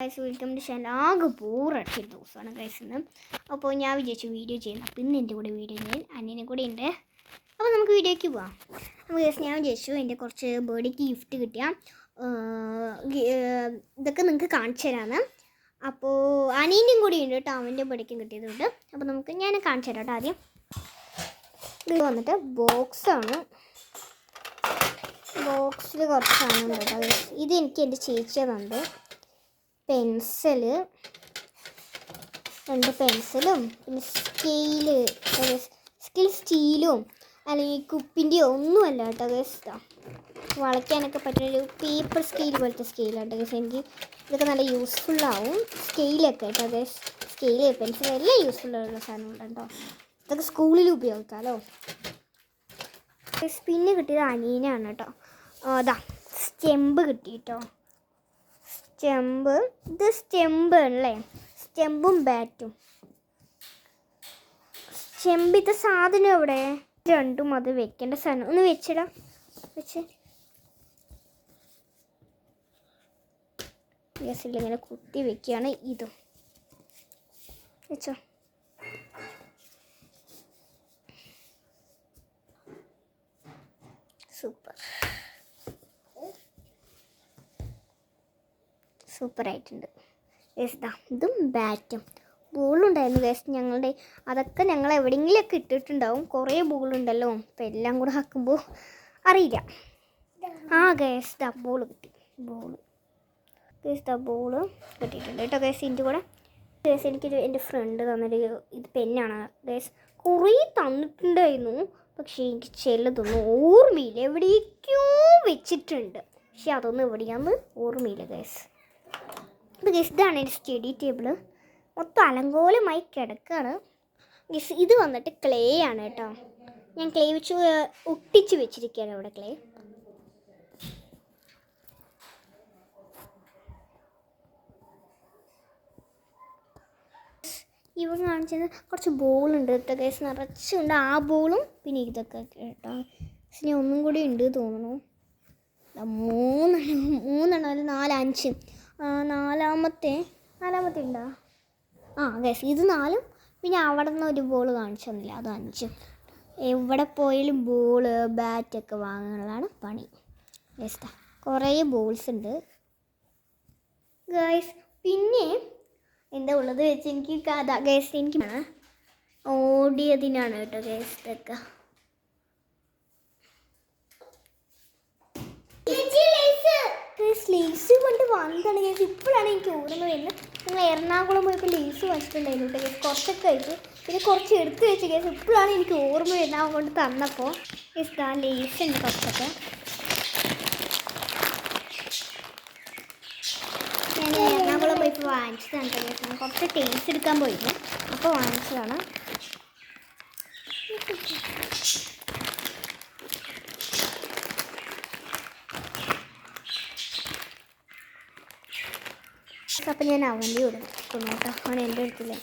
Guys welcome to channel. ആകെ ബോറടിച്ചൊരു ദിവസമാണ് guys ഇന്ന്. അപ്പോൾ ഞാൻ വിചാരിച്ചു വീഡിയോ ചെയ്യുന്നു. അപ്പോൾ ഇന്ന് എൻ്റെ കൂടെ വീഡിയോ ചെയ്യാൻ അനിയനെ കൂടെ ഉണ്ട്. അപ്പോൾ നമുക്ക് വീഡിയോയ്ക്ക് പോവാം. അപ്പോൾ ഗൈസ് ഞാൻ വിചാരിച്ചു എൻ്റെ കുറച്ച് ബർത്ത്ഡേക്ക് ഗിഫ്റ്റ് കിട്ടിയ ഇതൊക്കെ നിങ്ങൾക്ക് കാണിച്ചു തരാമെന്ന്. അപ്പോൾ അനിയൻ്റെയും കൂടി ഉണ്ട് കേട്ടോ, അവൻ്റെ ബർത്ത്ഡേക്കും കിട്ടിയതുകൊണ്ട്. അപ്പോൾ ഞാൻ കാണിച്ചു തരാം കേട്ടോ. ആദ്യം ഇത് വന്നിട്ട് ബോക്സാണ്. ബോക്സിൽ കുറച്ച് സാധനം കേട്ടോ. ഇത് എനിക്ക് എൻ്റെ ചേച്ചി തന്നത്. പെൻസില്, 2 പെൻസിലും പിന്നെ സ്റ്റീലും അല്ലെങ്കിൽ കുപ്പിൻ്റെയോ ഒന്നുമല്ല കേട്ടോ ഗൈസ്. വളയ്ക്കാനൊക്കെ പറ്റുന്നൊരു പേപ്പർ സ്കെയിൽ പോലത്തെ സ്കെയിലാണ് ഗൈസ്. എനിക്ക് ഇതൊക്കെ നല്ല യൂസ്ഫുള്ളാവും. സ്കെയിലൊക്കെ കേട്ടോ ഗൈസ്. സ്കെയില്, പെൻസിൽ എല്ലാം യൂസ്ഫുള്ളായിട്ടുള്ള സാധനമുണ്ട് കേട്ടോ. ഇതൊക്കെ സ്കൂളിൽ ഉപയോഗിക്കാമല്ലോ. പിന്നെ കിട്ടിയത് അനിയനാണ് കേട്ടോ. അതാ സ്റ്റെമ്പ് കിട്ടി കേട്ടോ. ഇത് സ്റ്റെമ്പ് അല്ലേ, സ്റ്റെമ്പും ബാറ്റും. സ്റ്റെമ്പിത്തെ സാധനം എവിടെ? രണ്ടും അത് വെക്കേണ്ട സാധനം. ഒന്ന് വെച്ചിടാ, വെച്ച് ഗ്യാസിൽ ഇങ്ങനെ കുത്തി വെക്കുകയാണ്. ഇതും വെച്ചോ. സൂപ്പറായിട്ടുണ്ട് ഗൈസ്. ഇതും ബാറ്റും ബോളുണ്ടായിരുന്നു ഗൈസ് ഞങ്ങളുടെ. അതൊക്കെ ഞങ്ങൾ എവിടെയെങ്കിലുമൊക്കെ ഇട്ടിട്ടുണ്ടാവും. കുറേ ബോളുണ്ടല്ലോ, അപ്പോൾ എല്ലാം കൂടെ ആക്കുമ്പോൾ അറിയില്ല. ഗൈസ് ബോൾ കിട്ടി. ബോള് കിട്ടിയിട്ടുണ്ട് കേട്ടോ ഗൈസ്. ഇതിൻ്റെ കൂടെ ഗൈസ് എനിക്കൊരു എൻ്റെ ഫ്രണ്ട് തന്നൊരു ഇത് പെന്നാണ് ഗൈസ്. കുറേ തന്നിട്ടുണ്ടായിരുന്നു, പക്ഷേ എനിക്ക് ചിലതൊന്നും ഓർമ്മയില്ല. എവിടേക്കോ വെച്ചിട്ടുണ്ട്, പക്ഷെ അതൊന്നും എവിടെയാണെന്ന് ഓർമ്മയില്ല ഗൈസ്. അപ്പോൾ ഗൈസ് ഇതാണ് എൻ്റെ സ്റ്റഡി ടേബിള്. മൊത്തം അലങ്കോലമായി കിടക്കുകയാണ് ഗൈസ്. ഇത് വന്നിട്ട് ക്ലേ ആണ് കേട്ടോ. ഞാൻ ക്ലേ വെച്ച് ഒട്ടിച്ച് വെച്ചിരിക്കുകയാണ് ഇവിടെ ക്ലേ. ഇവ കാണിച്ചത് കുറച്ച് ബോളുണ്ട് കേട്ടോ ഗൈസ്, നിറച്ചുണ്ട്. ആ ബോളും പിന്നെ ഇതൊക്കെ കേട്ടോ. ഞാൻ ഒന്നും കൂടി ഉണ്ട് തോന്നുന്നു. 3 അല്ല 4 5. നാലാമത്തെ ഉണ്ടോ? ഗൈസ് ഇത് 4. പിന്നെ അവിടെ നിന്ന് ഒരു ബോൾ കാണിച്ചു തന്നില്ല, അത് 5. എവിടെ പോയാലും ബോള് ബാറ്റൊക്കെ വാങ്ങാനുള്ളതാണ് പണി ഗൈസ്. കുറേ ബോൾസ് ഉണ്ട് ഗൈസ്. പിന്നെ എന്താ ഉള്ളത് വെച്ച് എനിക്ക് ഗൈസ് എനിക്ക് ഓടിയതിനാണ് കേട്ടോ ഗൈസ്. ഇതൊക്കെ ലേസ് കൊണ്ട് വന്നതാണ് ഗൈസ്. ഇപ്പോഴാണ് എനിക്ക് ഓർമ്മ വരുന്നത്. ഞങ്ങൾ എറണാകുളം പോയപ്പോൾ ലേസ് വെച്ചിട്ടുണ്ടായിരുന്നു കേട്ടോ ഗൈസ്. കുറച്ചൊക്കെ കഴിച്ചു, പിന്നെ കുറച്ച് എടുത്ത് വെച്ച് ഗൈസ്. ഇപ്പോഴാണ് എനിക്ക് ഓർമ്മ വരുന്നത് അവൻ കൊണ്ട് തന്നപ്പോൾ ഗൈസ്. ലേസ് ഉണ്ട് കുറച്ചൊക്കെ. ഞാൻ എറണാകുളം പോയപ്പോൾ വാങ്ങിച്ചതാണ് കേട്ടോ ഗൈസ്. ഞാൻ കുറച്ച് ടേസ്റ്റ് എടുക്കാൻ പോയിരുന്നു, അപ്പോൾ വാങ്ങിച്ചതാണ്. അപ്പം ഞാൻ അവൻ്റെ കൂടെ നിൽക്കുന്നു കേട്ടോ. അവൻ എൻ്റെ അടുത്തില്ല.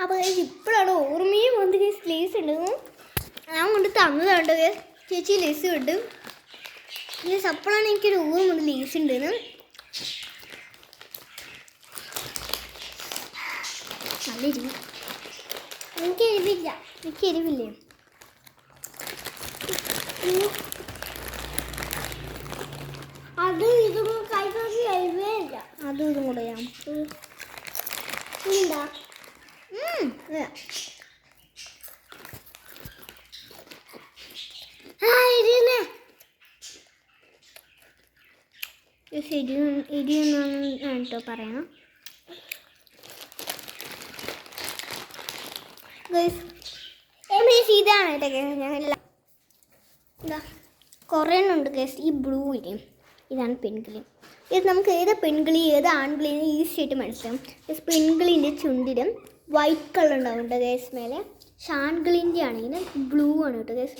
അപ്പോൾ ഇപ്പോഴാണ് ഓർമ്മയും വന്ന് ഗൈസ്. ലേസ് ഉണ്ട്, ഞാൻ കൊണ്ട് തന്നതുണ്ട് ഗൈസ്. ചേച്ചി ലേസ് ഉണ്ട് ഗൈസ്. അപ്പോഴാണ് എനിക്കൊരു ഓർമ്മ ഉണ്ട് ലേസ് ഉണ്ടെന്ന്. നല്ല എരിവ്. എനിക്ക് എരിവില്ലേ? അതും ഇതും കഴിക്കാൻ എരിവേ ഇല്ല. അതും ഇതും കൂടെ ഞാൻ എന്താ കേട്ടോ പറയണം ഇതാണ് കേട്ടോ. ഞാനെല്ലാം കുറേ ഉണ്ട് ഗൈസ്. ഈ ബ്ലൂ ഇല്ലേ, ഇതാണ് പെൺകിളി. ഇത് നമുക്ക് ഏത് പെൺകിളി ഏത് ആൺകിളിയും ഈസി ആയിട്ട് മനസ്സിലാവും. പെൺകിളിൻ്റെ ചുണ്ടിലും വൈറ്റ് കളർ ഉണ്ടാവും കേട്ടോ ഗേസ് മേലെ. ഷാൻകിളിൻ്റെ ആണെങ്കിൽ ബ്ലൂ ആണ് കേട്ടോ ഗേസ്.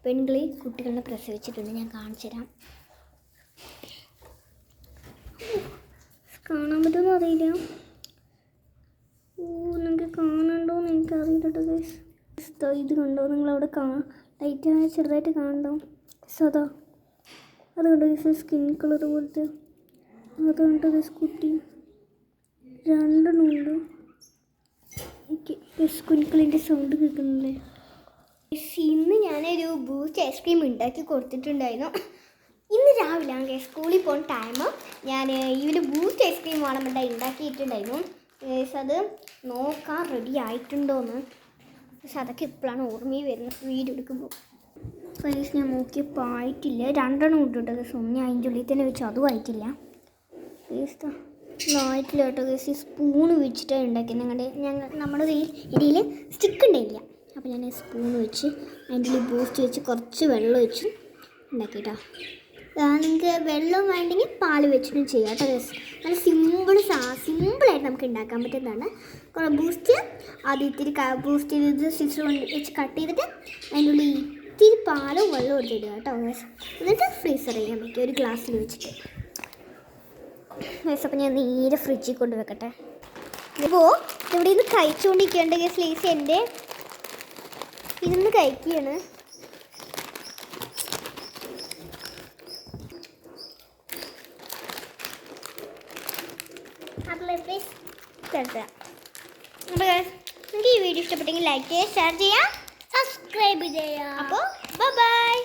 പെൺകിളി കുട്ടികളെ പ്രസവിച്ചിട്ടുണ്ട്, ഞാൻ കാണിച്ചു തരാം. കാണാൻ പറ്റുമെന്ന് അറിയില്ല. നിങ്ങൾക്ക് കാണണ്ടോന്ന് എനിക്കറിയില്ല കേട്ടോ ഗേസ്. ഇത് കണ്ടോ നിങ്ങളവിടെ ലൈറ്റ് ചെറുതായിട്ട് കാണണ്ടോ? സദാ അത് കണ്ടോ ഗേസ്, സ്കിൻ കളർ പോലത്തെ അത് കണ്ടോ ഗേസ്. കുട്ടി രണ്ടെണ്ണമുണ്ട്. കുഞ്ഞുക്കളിൻ്റെ സൗണ്ട് കേൾക്കുന്നില്ലേ? ഇന്ന് ഞാനൊരു ബൂസ്റ്റ് ഐസ്ക്രീം ഉണ്ടാക്കി കൊടുത്തിട്ടുണ്ടായിരുന്നു. ഇന്ന് രാവിലെ ഗേസ് സ്കൂളിൽ പോകുന്ന ടൈം ഞാൻ ഇവന് ബൂസ്റ്റ് ഐസ്ക്രീം വേണമെന്നുണ്ട് ഉണ്ടാക്കിയിട്ടുണ്ടായിരുന്നു ഗേസ്. അത് നോക്കാൻ റെഡി ആയിട്ടുണ്ടോയെന്ന്. പക്ഷെ അതൊക്കെ ഇപ്പോഴാണ് ഓർമ്മയിൽ വരുന്നത് വീഡിയോ എടുക്കുമ്പോൾ. ഗേസ് ഞാൻ നോക്കിയപ്പോൾ ആയിട്ടില്ല. രണ്ടെണ്ണം ഇട്ടിട്ട് ഗേസ്. ഒന്ന് അതിൻ്റെ ഉള്ളിൽ തന്നെ വെച്ചു, അതും ആയിട്ടില്ല ഗേസ്. ആയിട്ടില്ല കേട്ടോ ഗേസ്. സ്പൂണ് വെച്ചിട്ടാണ് ഉണ്ടാക്കിയത്. നമ്മുടെ ഇതിൽ സ്റ്റിക്ക് ഉണ്ടായില്ല. അപ്പോൾ ഞാൻ സ്പൂൺ വെച്ച് അതിൻ്റെ ഉള്ളിൽ ബൂസ്റ്റ് വെച്ച് കുറച്ച് വെള്ളം വെച്ച് ഉണ്ടാക്കിയിട്ടോ. നിങ്ങൾക്ക് വെള്ളം വേണ്ടെങ്കിൽ പാൽ വെച്ചിട്ടും ചെയ്യാം കേട്ടോ ഗേസ്. നല്ല സിമ്പിളായിട്ട് നമുക്ക് ഉണ്ടാക്കാൻ പറ്റുന്നതാണ്. കുറേ ബൂസ്റ്റ് അത് ഇത്തിരി ബൂസ്റ്റ് ചെയ്ത് സിസ്റ്റർ കൊണ്ട് വെച്ച് കട്ട് ചെയ്തിട്ട് അതിൻ്റെ ഉള്ളിൽ ഇത്തിരി പാലും വെള്ളം എടുത്തിടുക കേട്ടോ ഗേസ്. എന്നിട്ട് ഫ്രീസർ ചെയ്യാൻ പറ്റും ഒരു ഗ്ലാസ്സിൽ വെച്ചിട്ട് ഗേസ്. അപ്പോൾ ഞാൻ നേരെ ഫ്രിഡ്ജിൽ കൊണ്ട് വെക്കട്ടെ. ഇപ്പോൾ ഇവിടെ നിന്ന് കഴിച്ചുകൊണ്ടിരിക്കേണ്ട ഗേസ്. ലേസ് എൻ്റെ ഇരുന്ന് കഴിക്കുകയാണ്. അപ്പോൾ നിങ്ങൾക്ക് ഈ വീഡിയോ ഇഷ്ടപ്പെട്ടെങ്കിൽ ലൈക്ക് ചെയ്യുക, ഷെയർ ചെയ്യുക, സബ്സ്ക്രൈബ് ചെയ്യുക. അപ്പോൾ ബൈ.